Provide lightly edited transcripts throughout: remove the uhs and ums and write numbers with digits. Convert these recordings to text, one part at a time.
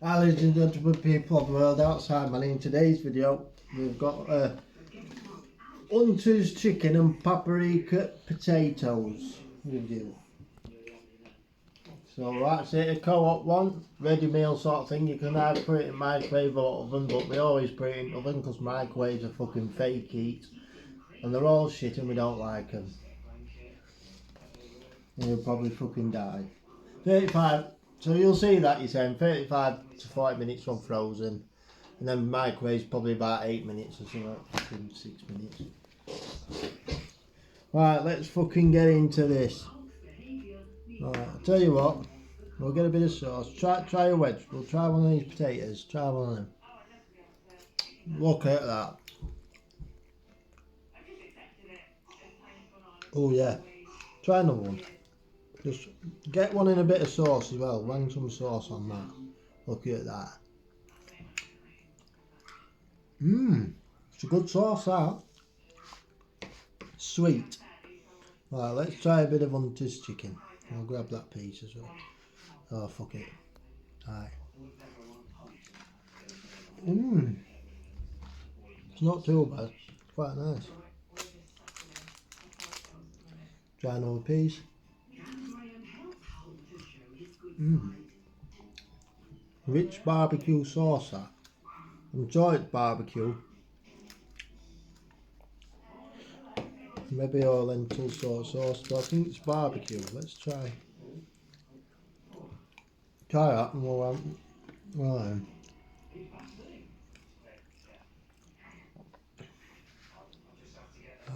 Hi ladies and gentlemen, people of the world outside, man. In today's video we've got Hunter's chicken and paprika potatoes review. So that's it, a co-op one, ready meal sort of thing. You can either put it in microwave or oven, but we always put it in oven because microwaves are fucking fake heat and they're all shit and we don't like them. And you'll probably fucking die. 35, so you'll see that you're saying 35 to 40 minutes from frozen. And then microwave's probably about 8 minutes or something, like 6 minutes. Right, let's fucking get into this. Right, I'll tell you what, we'll get a bit of sauce. Try a wedge. We'll try one of these potatoes. Try one of them. Look at that. Oh yeah. Try another one. Just get one in a bit of sauce as well. Rang some sauce on that. Look at that. It's a good sauce that. Sweet. Right, let's try a bit of Hunter's chicken. I'll grab that piece as well. Oh, fuck it. Aye. It's not too bad. It's quite nice. Try another piece. Rich barbecue sauce that. I'm sure it's barbecue. Maybe a lentil sauce, but I think it's barbecue. Let's try. Try that and we'll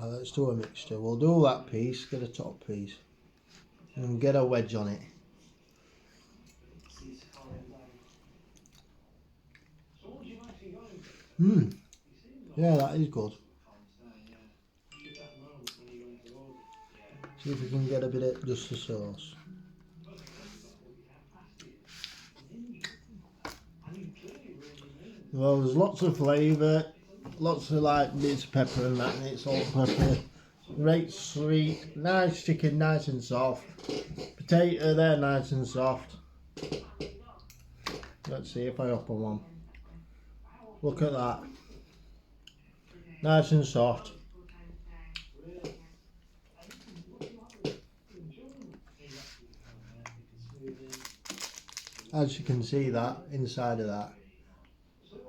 let's do a mixture. We'll do that piece, get a top piece, and get a wedge on it. Yeah, that is good. See if we can get a bit of just the sauce. Well, there's lots of flavour, lots of like bits of pepper and that, and it's all pepper. Great sweet, nice chicken, nice and soft. Potato there, nice and soft. Let's see if I open one. Look at that. Nice and soft. As you can see that, inside of that.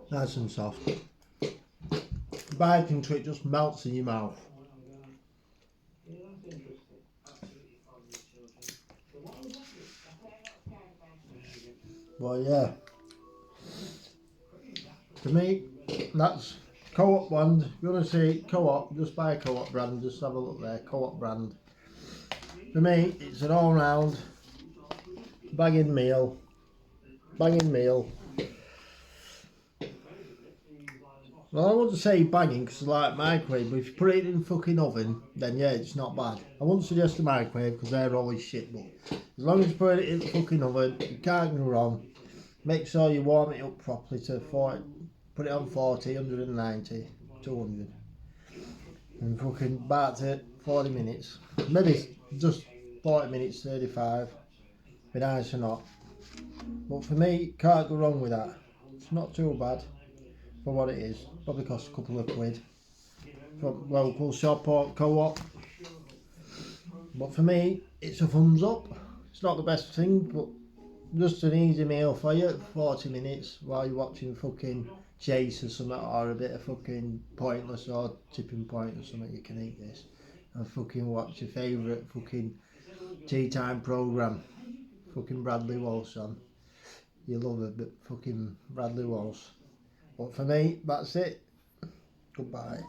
Nice and soft. Bite into it, just melts in your mouth. Well, yeah. To me, that's Co-op brand. If you want to see Co-op, just buy a Co-op brand. Just have a look there, Co-op brand. For me, it's an all-round banging meal. Banging meal. Well, I wouldn't say banging because it's like microwave, but if you put it in fucking oven, then yeah, it's not bad. I wouldn't suggest a microwave because they're always shit, but as long as you put it in the fucking oven, you can't go wrong. Make sure you warm it up properly to 40, put it on 40, 190, 200. And fucking bite it 40 minutes. Maybe just 40 minutes, 35. Be nice or not. But for me, can't go wrong with that. It's not too bad for what it is. Probably cost a couple of quid from local shop or Co-op. But for me, it's a thumbs up. It's not the best thing, but just an easy meal for you, 40 minutes while you're watching fucking Chase or something, or a bit of fucking Pointless or Tipping Point or something. You can eat this and fucking watch your favourite fucking tea time programme, fucking Bradley Walsh on. You love a bit fucking Bradley Walsh. But for me, that's it. Goodbye.